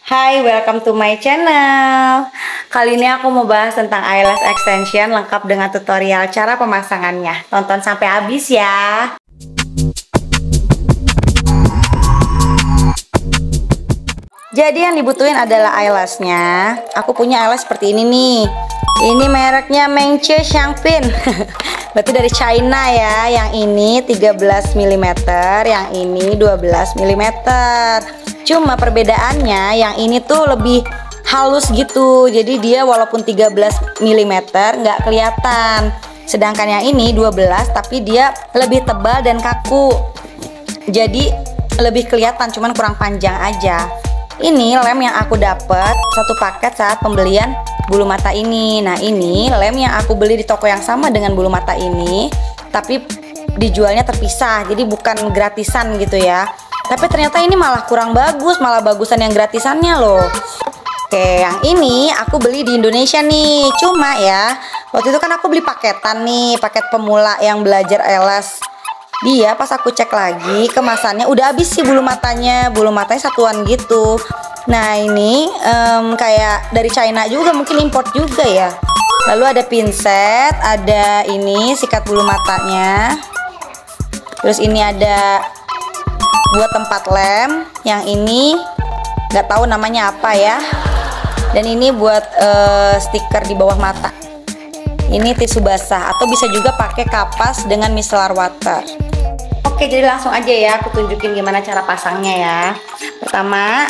Hai, welcome to my channel. Kali ini aku mau bahas tentang eyelash extension lengkap dengan tutorial cara pemasangannya. Tonton sampai habis ya. Jadi yang dibutuhin adalah eyelashnya. Aku punya eyelash seperti ini nih. Ini mereknya Mengche Xiangpin. Berarti dari China ya. Yang ini 13 mm, yang ini 12 mm. Cuma perbedaannya yang ini tuh lebih halus gitu. Jadi dia walaupun 13 mm nggak kelihatan. Sedangkan yang ini 12 tapi dia lebih tebal dan kaku. Jadi lebih kelihatan, cuman kurang panjang aja. Ini lem yang aku dapat satu paket saat pembelian bulu mata ini. Nah, ini lem yang aku beli di toko yang sama dengan bulu mata ini, tapi dijualnya terpisah. Jadi bukan gratisan gitu ya. Tapi ternyata ini malah kurang bagus, malah bagusan yang gratisannya loh. Oke, yang ini aku beli di Indonesia nih. Cuma ya, waktu itu kan aku beli paketan nih, paket pemula yang belajar eyelash. Dia pas aku cek lagi kemasannya udah habis sih bulu matanya satuan gitu. Nah ini kayak dari China juga, mungkin import juga ya. Lalu ada pinset, ada ini sikat bulu matanya. Terus ini ada buat tempat lem, yang ini nggak tahu namanya apa ya. Dan ini buat stiker di bawah mata. Ini tisu basah atau bisa juga pakai kapas dengan micellar water. Oke, jadi langsung aja ya aku tunjukin gimana cara pasangnya ya. Pertama,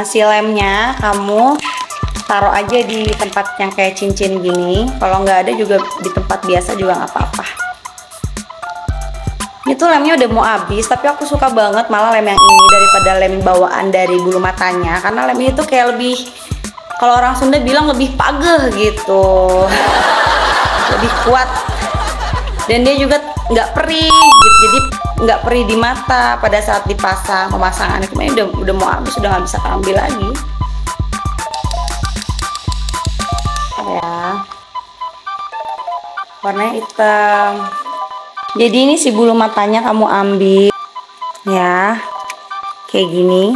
si lemnya kamu taruh aja di tempat yang kayak cincin gini. Kalau nggak ada juga di tempat biasa juga nggak apa-apa. Ini tuh lemnya udah mau habis, tapi aku suka banget malah lem yang ini daripada lem bawaan dari bulu matanya. Karena lem ini tuh kayak lebih, kalau orang Sunda bilang lebih pageh gitu, lebih kuat. Dan dia juga nggak perih gitu, jadi nggak perih di mata pada saat dipasang. Pemasangannya kemarin udah mau habis, udah nggak bisa ambil lagi ya. Warnanya hitam. Jadi ini si bulu matanya kamu ambil ya, kayak gini.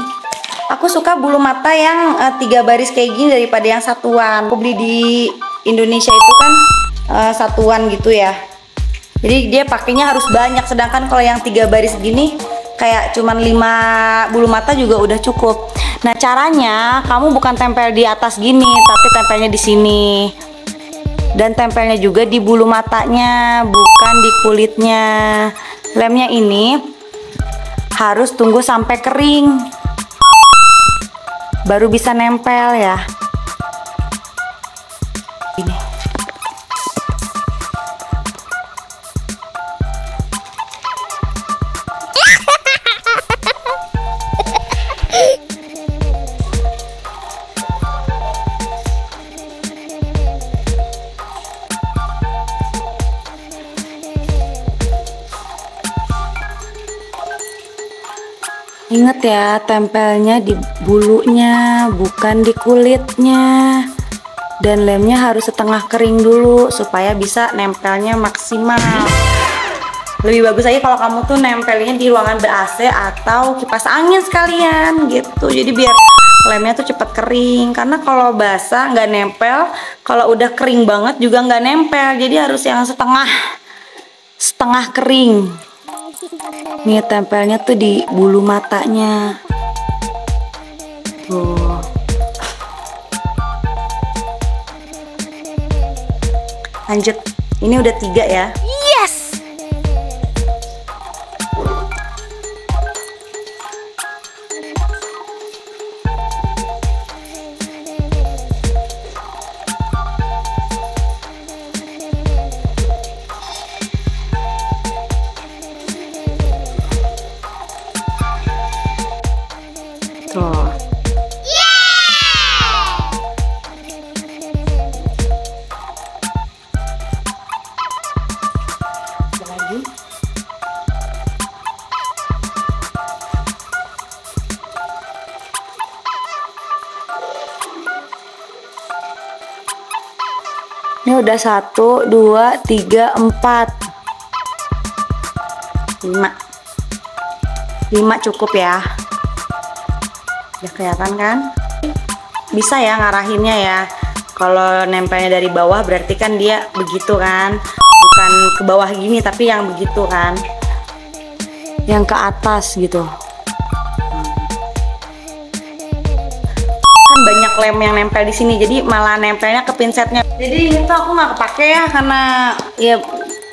Aku suka bulu mata yang 3 baris kayak gini daripada yang satuan. Aku beli di Indonesia itu kan satuan gitu ya. Jadi dia pakainya harus banyak, sedangkan kalau yang 3 baris gini kayak cuman 5 bulu mata juga udah cukup. Nah, caranya kamu bukan tempel di atas gini, tapi tempelnya di sini. Dan tempelnya juga di bulu matanya, bukan di kulitnya. Lemnya ini harus tunggu sampai kering baru bisa nempel ya. Ini. Ingat ya, tempelnya di bulunya, bukan di kulitnya. Dan lemnya harus setengah kering dulu supaya bisa nempelnya maksimal. Lebih bagus aja kalau kamu tuh nempelnya di ruangan ber-AC atau kipas angin sekalian gitu. Jadi biar lemnya tuh cepat kering. Karena kalau basah nggak nempel, kalau udah kering banget juga nggak nempel. Jadi harus yang setengah kering. Nih tempelnya tuh di bulu matanya. Tuh. Lanjut. Ini udah 3 ya. Yes. Tuh. Lagi. Ini udah 1, 2, 3, 4, 5. 5 cukup ya. Udah kelihatan kan? bisa ya ngarahinnya ya. Kalau nempelnya dari bawah berarti kan dia begitu kan, bukan ke bawah gini tapi yang begitu kan, yang ke atas gitu. Kan banyak lem yang nempel di sini, jadi malah nempelnya ke pinsetnya. Jadi ini tuh aku nggak kepake ya, karena ya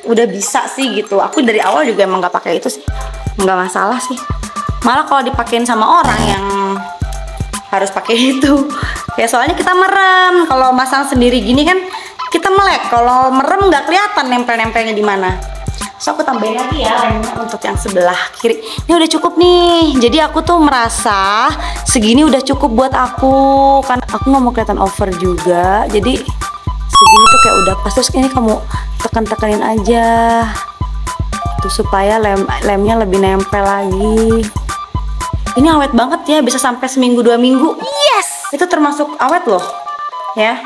udah bisa sih gitu. Aku dari awal juga emang nggak pakai itu sih, nggak masalah sih. Malah kalau dipakein sama orang yang harus pakai itu ya, soalnya kita merem. Kalau masang sendiri gini kan kita melek, kalau merem nggak kelihatan nempel-nempelnya di mana. So aku tambahin lagi ya lemnya untuk yang sebelah kiri. Ini udah cukup nih. Jadi aku tuh merasa segini udah cukup buat aku, kan aku nggak mau kelihatan over juga. Jadi segini tuh kayak udah pas. Terus ini kamu tekan-tekanin aja tuh supaya lemnya lebih nempel lagi. Ini awet banget ya, bisa sampai seminggu 2 minggu. Yes, itu termasuk awet loh ya.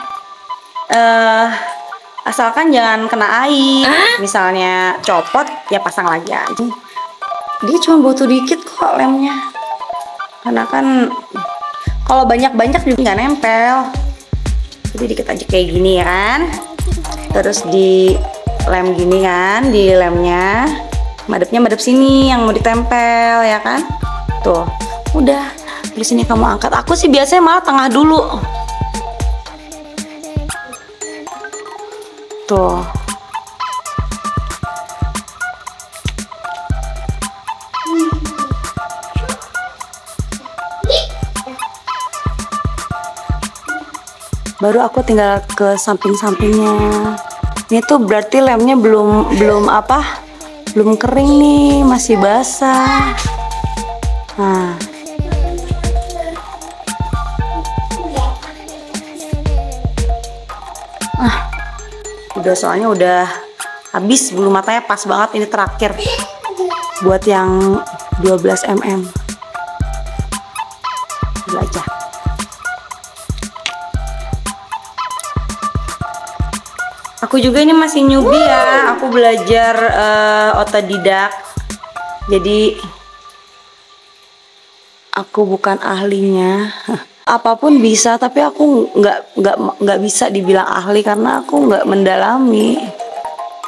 Asalkan jangan kena air. Misalnya copot ya pasang lagi aja. Dia cuma butuh dikit kok lemnya, karena kan kalau banyak-banyak juga nggak nempel. Jadi dikit aja kayak gini ya kan. Terus di lem gini kan, di lemnya madepnya madep sini yang mau ditempel ya kan. Tuh udah, di sini kamu angkat. Aku sih biasanya malah tengah dulu. Tuh. Baru aku tinggal ke samping-sampingnya. Ini tuh berarti lemnya belum kering nih, masih basah. Nah. Udah, soalnya udah habis bulu matanya, pas banget ini terakhir buat yang 12 mm. Belajar. Aku juga ini masih newbie ya, aku belajar otodidak. Jadi aku bukan ahlinya. Apapun bisa, tapi aku nggak bisa dibilang ahli karena aku nggak mendalami,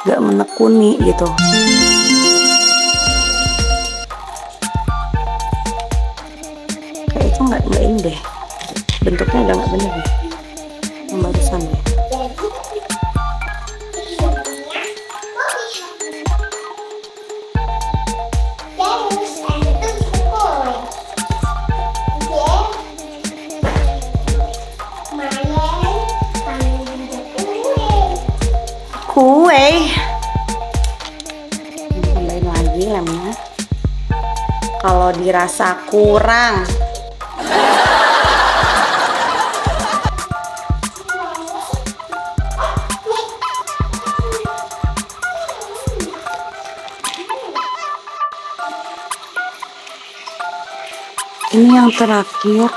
nggak menekuni gitu. Kayak itu nggak ini deh, bentuknya udah nggak bener deh, yang barusan deh. Kue tambahin lagi lemnya kalau dirasa kurang. Ini yang terakhir.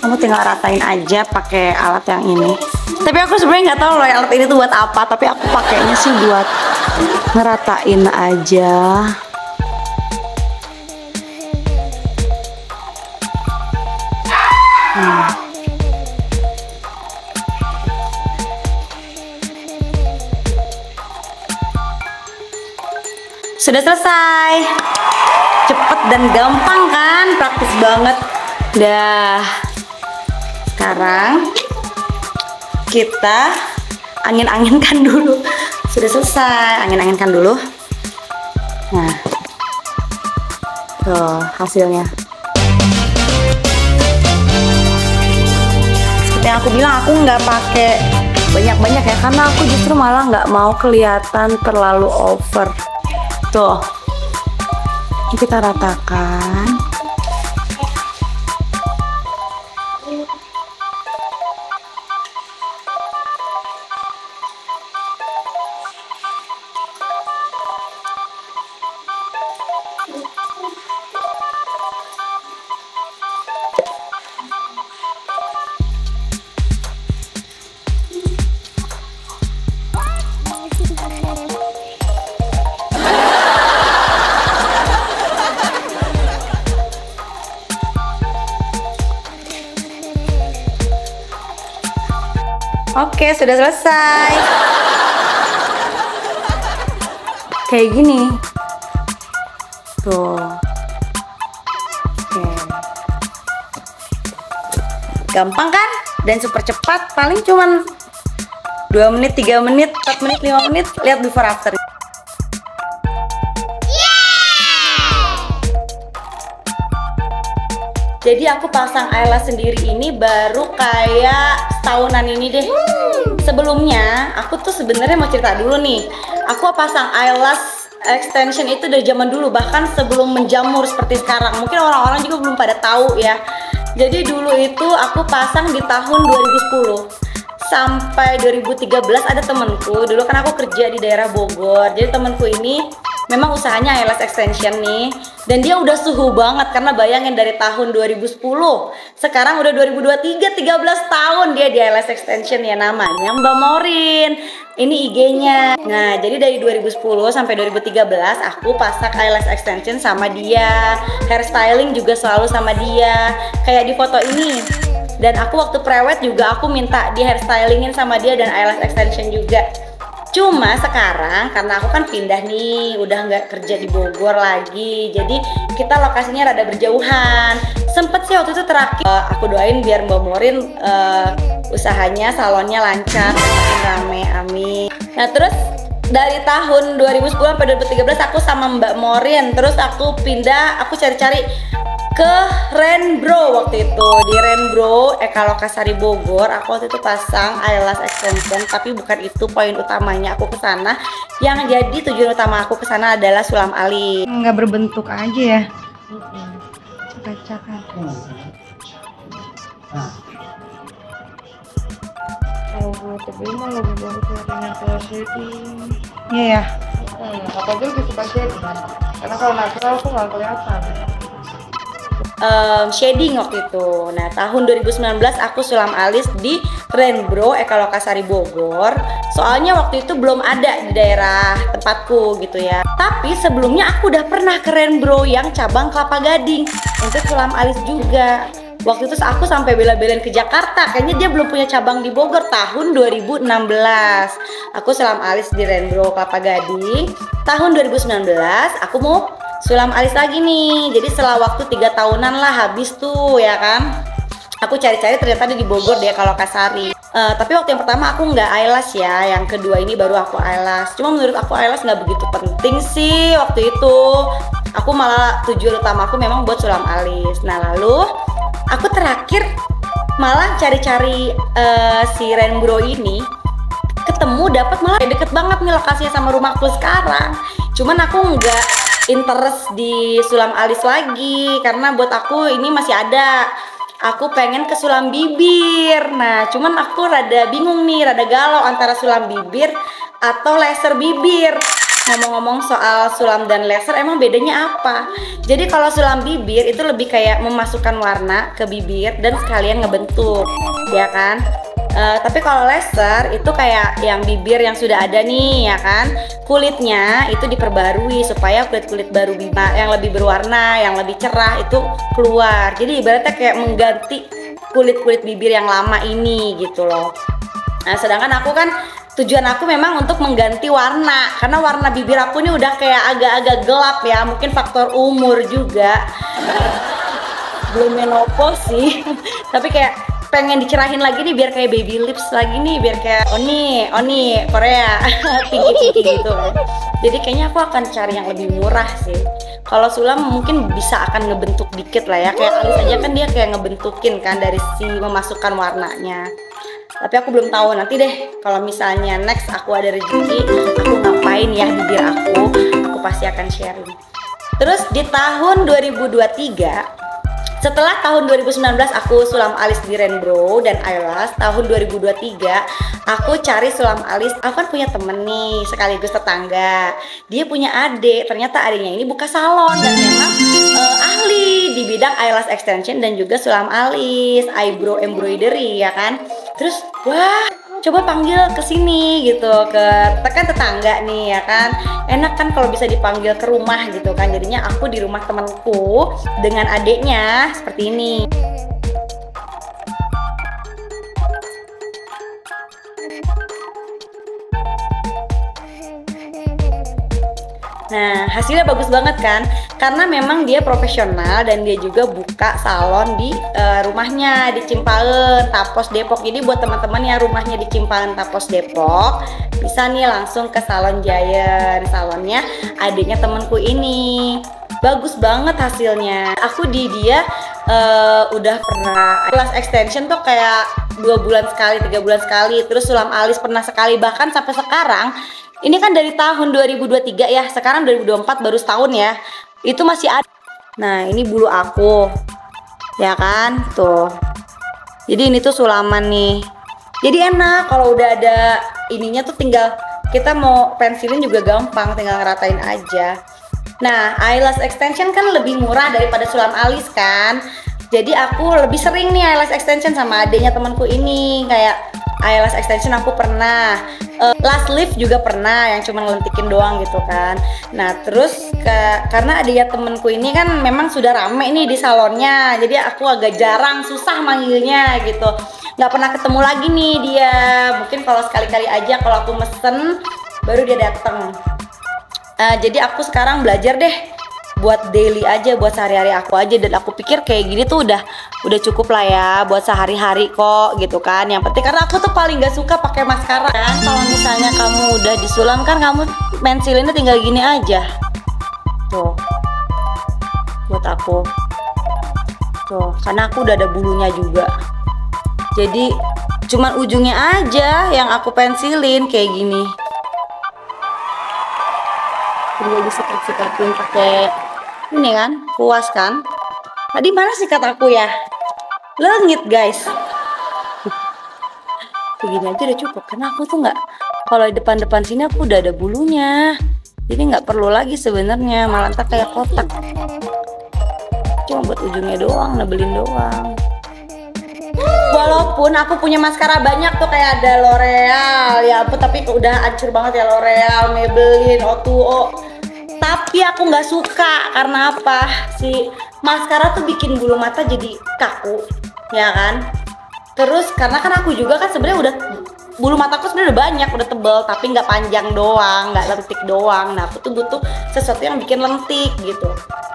Kamu tinggal ratain aja pakai alat yang ini. Tapi aku sebenarnya nggak tahu loh alat ini tuh buat apa. Tapi aku pakainya sih buat ngeratain aja. Sudah selesai. Cepet dan gampang kan? Praktis banget. Dah. Sekarang kita angin-anginkan dulu. Sudah selesai, angin-anginkan dulu. Nah, tuh hasilnya. Seperti yang aku bilang, aku nggak pakai banyak-banyak ya, karena aku justru malah nggak mau kelihatan terlalu over. Tuh, ini kita ratakan. Oke, sudah selesai. Kayak gini. Tuh. Oke. Gampang kan? Dan super cepat, paling cuman 2 menit, 3 menit, 4 menit, 5 menit. Lihat before after. Jadi aku pasang eyelash sendiri ini baru kayak setahunan ini deh. Sebelumnya aku tuh sebenarnya mau cerita dulu nih. Aku pasang eyelash extension itu dari zaman dulu, bahkan sebelum menjamur seperti sekarang. Mungkin orang-orang juga belum pada tahu ya. Jadi dulu itu aku pasang di tahun 2010 sampai 2013. Ada temenku, dulu kan aku kerja di daerah Bogor. Jadi temenku ini memang usahanya eyelash extension nih, dan dia udah suhu banget karena bayangin dari tahun 2010 sekarang udah 2023, 13 tahun dia di eyelash extension ya, namanya Mbak Morin. Ini IG-nya. Nah, jadi dari 2010 sampai 2013 aku pasang eyelash extension sama dia, hairstyling juga selalu sama dia, kayak di foto ini. Dan aku waktu prewed juga aku minta di hairstylingin sama dia dan eyelash extension juga. Cuma sekarang karena aku kan pindah nih, udah nggak kerja di Bogor lagi, jadi kita lokasinya rada berjauhan. Sempet sih waktu itu terakhir, aku doain biar Mbak Morin usahanya, salonnya lancar, makin rame, amin. Nah terus dari tahun 2010 sampai 2013 aku sama Mbak Morin, terus aku pindah, aku cari-cari ke Renbro waktu itu. Di Renbro Eka Lokasari Bogor aku waktu itu pasang eyelash extension, tapi bukan itu poin utamanya aku kesana. Yang jadi tujuan utama aku kesana adalah sulam alis. Nggak berbentuk aja ya, cakak-cakak. Kalau tapi mah lebih bagus warnanya ke shading. Iya ya. Aku aja lebih suka shading, karena kalau natural aku nggak kelihatan. Shading waktu itu. Nah tahun 2019 aku sulam alis di Renbro Eka Lokasari Bogor. Soalnya waktu itu belum ada di daerah tempatku gitu ya. Tapi sebelumnya aku udah pernah ke Renbro yang cabang Kelapa Gading untuk sulam alis juga. Waktu itu aku sampai bela-belain ke Jakarta, kayaknya dia belum punya cabang di Bogor. Tahun 2016 aku sulam alis di Renbro Kelapa Gading. Tahun 2019 aku mau sulam alis lagi nih. Jadi setelah waktu 3 tahunan lah habis tuh ya kan. Aku cari-cari ternyata ada di Bogor dia kalau Kasari. Tapi waktu yang pertama aku nggak eyelash ya. Yang kedua ini baru aku eyelash. Cuma menurut aku eyelash nggak begitu penting sih waktu itu. Aku malah tujuan utama aku memang buat sulam alis. Nah lalu aku terakhir malah cari-cari si Renbro ini, ketemu dapat malah deket banget nih lokasinya sama rumahku sekarang. Cuman aku nggak interest di sulam alis lagi karena buat aku ini masih ada. Aku pengen ke sulam bibir. Nah cuman aku rada bingung nih, rada galau antara sulam bibir atau laser bibir. Ngomong-ngomong soal sulam dan laser, emang bedanya apa? Jadi kalau sulam bibir itu lebih kayak memasukkan warna ke bibir dan sekalian ngebentuk, ya kan? Tapi kalau laser itu kayak yang bibir yang sudah ada nih ya kan, kulitnya itu diperbarui supaya kulit-kulit baru bibir yang lebih berwarna, yang lebih cerah itu keluar. Jadi ibaratnya kayak mengganti kulit-kulit bibir yang lama ini gitu loh. Nah sedangkan aku kan tujuan aku memang untuk mengganti warna, karena warna bibir aku ini udah kayak agak-agak gelap ya, mungkin faktor umur juga. Belum menopause sih, tapi kayak pengen dicerahin lagi nih biar kayak baby lips lagi nih, biar kayak Oni Korea tinggi gitu. Jadi kayaknya aku akan cari yang lebih murah sih. Kalau sulam mungkin bisa akan ngebentuk dikit lah ya, kayak alis aja kan dia kayak ngebentukin kan dari si memasukkan warnanya. Tapi aku belum tahu, nanti deh kalau misalnya next aku ada rezeki aku ngapain ya bibir aku pasti akan sharing. Terus di tahun 2023, setelah tahun 2019 aku sulam alis di Renbro dan eyelash, tahun 2023 aku cari sulam alis. Aku kan punya temen nih sekaligus tetangga, dia punya adik, ternyata adiknya ini buka salon dan memang ahli di bidang eyelash extension dan juga sulam alis, eyebrow embroidery ya kan. Terus wah coba panggil ke sini gitu, ke kan tetangga nih ya kan, enak kan kalau bisa dipanggil ke rumah gitu kan. Jadinya aku di rumah temanku dengan adiknya seperti ini. Nah, hasilnya bagus banget kan? Karena memang dia profesional dan dia juga buka salon di rumahnya di Cimpaen, Tapos, Depok. Jadi buat teman-teman yang rumahnya di Cimpaen, Tapos, Depok, bisa nih langsung ke Salon Giant. Salonnya adiknya temanku ini. Bagus banget hasilnya. Aku di dia udah pernah kelas extension tuh kayak 2 bulan sekali, 3 bulan sekali. Terus sulam alis pernah sekali, bahkan sampai sekarang. Ini kan dari tahun 2023 ya, sekarang 2024 baru setahun ya. Itu masih ada. Nah, ini bulu aku. Ya kan? Tuh. Jadi ini tuh sulaman nih. Jadi enak kalau udah ada ininya tuh tinggal kita mau pensilin juga gampang, tinggal ngeratain aja. Nah, eyelash extension kan lebih murah daripada sulam alis kan. Jadi aku lebih sering nih eyelash extension sama adiknya temanku ini. Kayak eyelash extension aku pernah, lash lift juga pernah yang cuma ngelentikin doang gitu kan. Nah terus karena adiknya temenku ini kan memang sudah rame nih di salonnya, jadi aku agak jarang, susah manggilnya gitu, nggak pernah ketemu lagi nih dia. Mungkin kalau sekali-kali aja kalau aku mesen baru dia dateng. Jadi aku sekarang belajar deh buat daily aja, buat sehari-hari aku aja, dan aku pikir kayak gini tuh udah cukup lah ya buat sehari-hari kok gitu kan. Yang penting karena aku tuh paling gak suka pakai maskara kan. Kalau misalnya kamu udah disulam kan kamu pensilinnya tinggal gini aja tuh buat aku tuh, karena aku udah ada bulunya juga, jadi cuman ujungnya aja yang aku pensilin kayak gini. Jadi disikat-sikatin pakai ini kan, puas kan. Tadi mana sikat aku ya? Lengit guys. Begini aja udah cukup, karena aku tuh nggak, kalau di depan-depan sini aku udah ada bulunya, jadi nggak perlu lagi sebenarnya, malah ntar kayak kotak. Cuma buat ujungnya doang, nebelin doang. Walaupun aku punya maskara banyak tuh, kayak ada L'Oreal ya ampun, tapi udah hancur banget ya, L'Oreal, Maybelline, O2O. Tapi aku nggak suka karena apa? Si maskara tuh bikin bulu mata jadi kaku, ya kan? Terus karena kan aku juga kan sebenarnya udah, bulu mataku sebenarnya udah banyak, udah tebel, tapi nggak panjang doang, nggak lentik doang. Nah aku tuh butuh sesuatu yang bikin lentik gitu.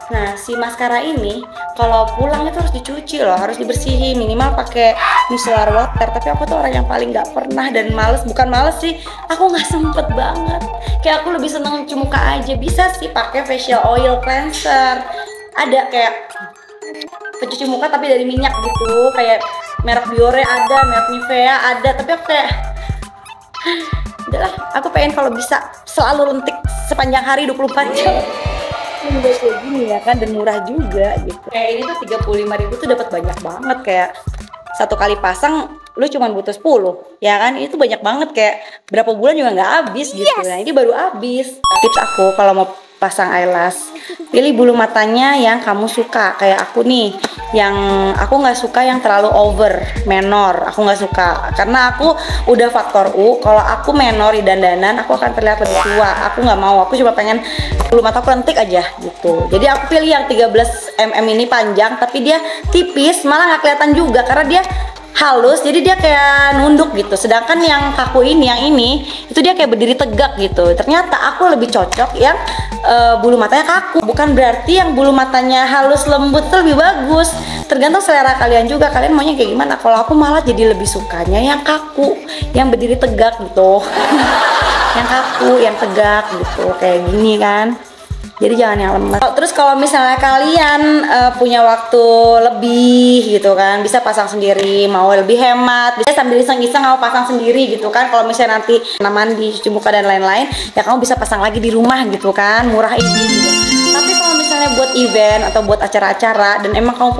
Nah si maskara ini kalau pulang itu harus dicuci loh, harus dibersihin, minimal pakai micellar water. Tapi aku tuh orang yang paling nggak pernah dan males, bukan males sih, aku nggak sempet banget. Kayak aku lebih seneng cuci muka aja. Bisa sih pakai facial oil cleanser, ada kayak pencuci muka tapi dari minyak gitu, kayak merek Biore ada, merek Nivea ada. Tapi aku kayak udahlah, aku pengen kalau bisa selalu lentik sepanjang hari 24 jam. Ini kayak gini ya kan, dan murah juga gitu. Kayak ini tuh 35.000 tuh dapat banyak banget, kayak satu kali pasang lu cuma butuh 10 ya kan. Itu banyak banget, kayak berapa bulan juga nggak habis gitu. Nah ini baru habis. Tips aku kalau mau pasang eyelash, pilih bulu matanya yang kamu suka. Kayak aku nih, yang aku nggak suka yang terlalu over menor, aku nggak suka karena aku udah faktor U. Kalau aku menor di dandanan aku akan terlihat lebih tua, aku nggak mau. Aku cuma pengen bulu mataku lentik aja gitu. Jadi aku pilih yang 13 mm ini panjang tapi dia tipis, malah nggak kelihatan juga karena dia halus, jadi dia kayak nunduk gitu. Sedangkan yang kaku ini, yang ini itu dia kayak berdiri tegak gitu. Ternyata aku lebih cocok yang bulu matanya kaku. Bukan berarti yang bulu matanya halus lembut itu lebih bagus, tergantung selera kalian juga, kalian maunya kayak gimana. Kalau aku malah jadi lebih sukanya yang kaku, yang berdiri tegak gitu. Yang kaku, yang tegak gitu, kayak gini kan. Jadi jangan yang lemes. Terus kalau misalnya kalian punya waktu lebih gitu kan, bisa pasang sendiri, mau lebih hemat, bisa sambil iseng-iseng mau pasang sendiri gitu kan. Kalau misalnya nanti mandi, cuci muka dan lain-lain, ya kamu bisa pasang lagi di rumah gitu kan, murah ini gitu. Tapi kalau misalnya buat event atau buat acara-acara dan emang kamu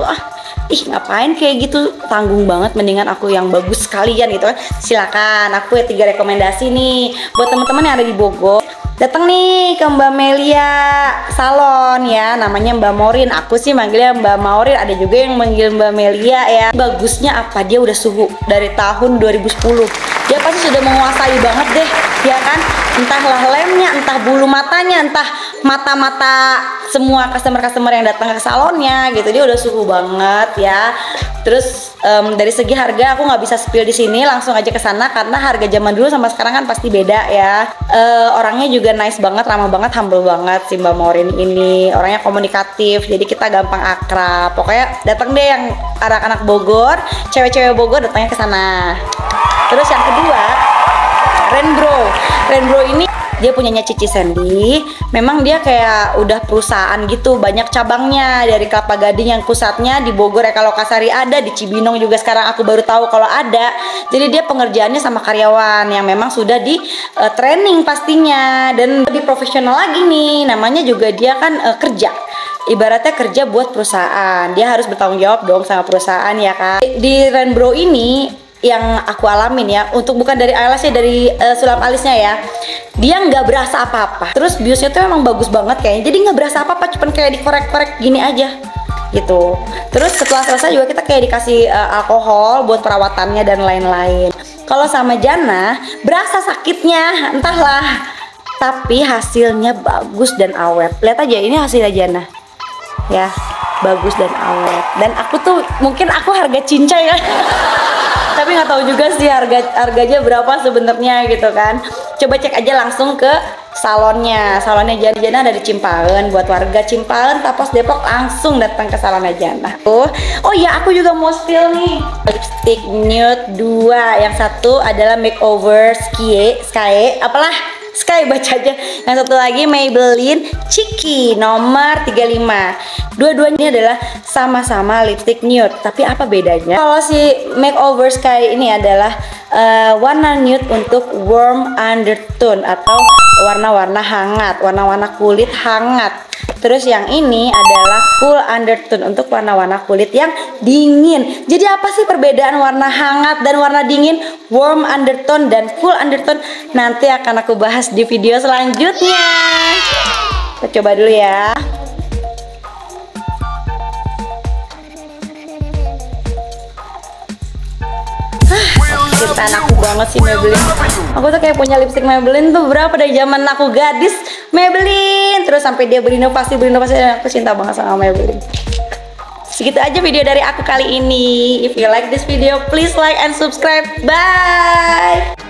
ngapain kayak gitu, tanggung banget, mendingan aku yang bagus sekalian gitu kan. Silakan, aku ya 3 rekomendasi nih buat teman-teman yang ada di Bogor. Datang nih ke Mbak Melia Salon ya, namanya Mbak Morin. Aku sih manggilnya Mbak Morin, ada juga yang manggil Mbak Melia ya. Bagusnya apa? Dia udah suhu dari tahun 2010. Dia pasti sudah menguasai banget deh ya kan, entahlah lemnya, entah bulu matanya, entah mata-mata semua customer yang datang ke salonnya gitu, dia udah suhu banget ya. Terus dari segi harga aku nggak bisa spill di sini, langsung aja ke sana karena harga zaman dulu sama sekarang kan pasti beda ya. Orangnya juga nice banget, ramah banget, humble banget si Mbak Maureen ini. Orangnya komunikatif, jadi kita gampang akrab. Pokoknya datang deh yang anak-anak Bogor, cewek-cewek Bogor datangnya ke sana. Terus yang kedua, Renbro ini dia punyanya Cici Sandy. Memang dia kayak udah perusahaan gitu, banyak cabangnya, dari Kelapa Gading yang pusatnya di Bogor, Eka Lokasari ada, di Cibinong juga sekarang aku baru tahu kalau ada. Jadi dia pengerjaannya sama karyawan yang memang sudah di training pastinya dan lebih profesional lagi nih. Namanya juga dia kan kerja. Ibaratnya kerja buat perusahaan, dia harus bertanggung jawab dong sama perusahaan ya kan. Di Renbro ini yang aku alamin ya, untuk bukan dari eyelash ya, dari sulam alisnya ya, dia nggak berasa apa-apa. Terus biusnya tuh emang bagus banget kayaknya, jadi nggak berasa apa-apa, cuman kayak dikorek-korek gini aja gitu. Terus setelah selesai juga kita kayak dikasih alkohol buat perawatannya dan lain-lain. Kalau sama Jana berasa sakitnya entahlah, tapi hasilnya bagus dan awet. Lihat aja ini hasilnya Jana ya, bagus dan awet. Dan aku tuh mungkin aku harga cincai ya tapi nggak tahu juga sih harganya berapa sebenarnya gitu kan. Coba cek aja langsung ke salonnya Jana ada di Cimpaen. Buat warga Cimpaen, Tapos, Depok langsung datang ke salonnya Jana. Oh iya, aku juga mau spill nih lipstick nude 2. Yang satu adalah Makeover Sky baca aja. Yang satu lagi Maybelline Cheeky nomor 35. Dua-duanya adalah sama-sama lipstick nude. Tapi apa bedanya? Kalau si Makeover Sky ini adalah warna nude untuk warm undertone atau warna-warna hangat, warna-warna kulit hangat. Terus yang ini adalah cool undertone untuk warna-warna kulit yang dingin. Jadi apa sih perbedaan warna hangat dan warna dingin, warm undertone dan cool undertone? Nanti akan aku bahas di video selanjutnya. Kita coba dulu ya. Ciptaan aku banget sih Maybelline. Aku tuh kayak punya lipstick Maybelline tuh berapa dari zaman aku gadis Maybelline. Terus sampai dia berinovasi dan aku cinta banget sama Maybelline. Segitu aja video dari aku kali ini. If you like this video, please like and subscribe. Bye.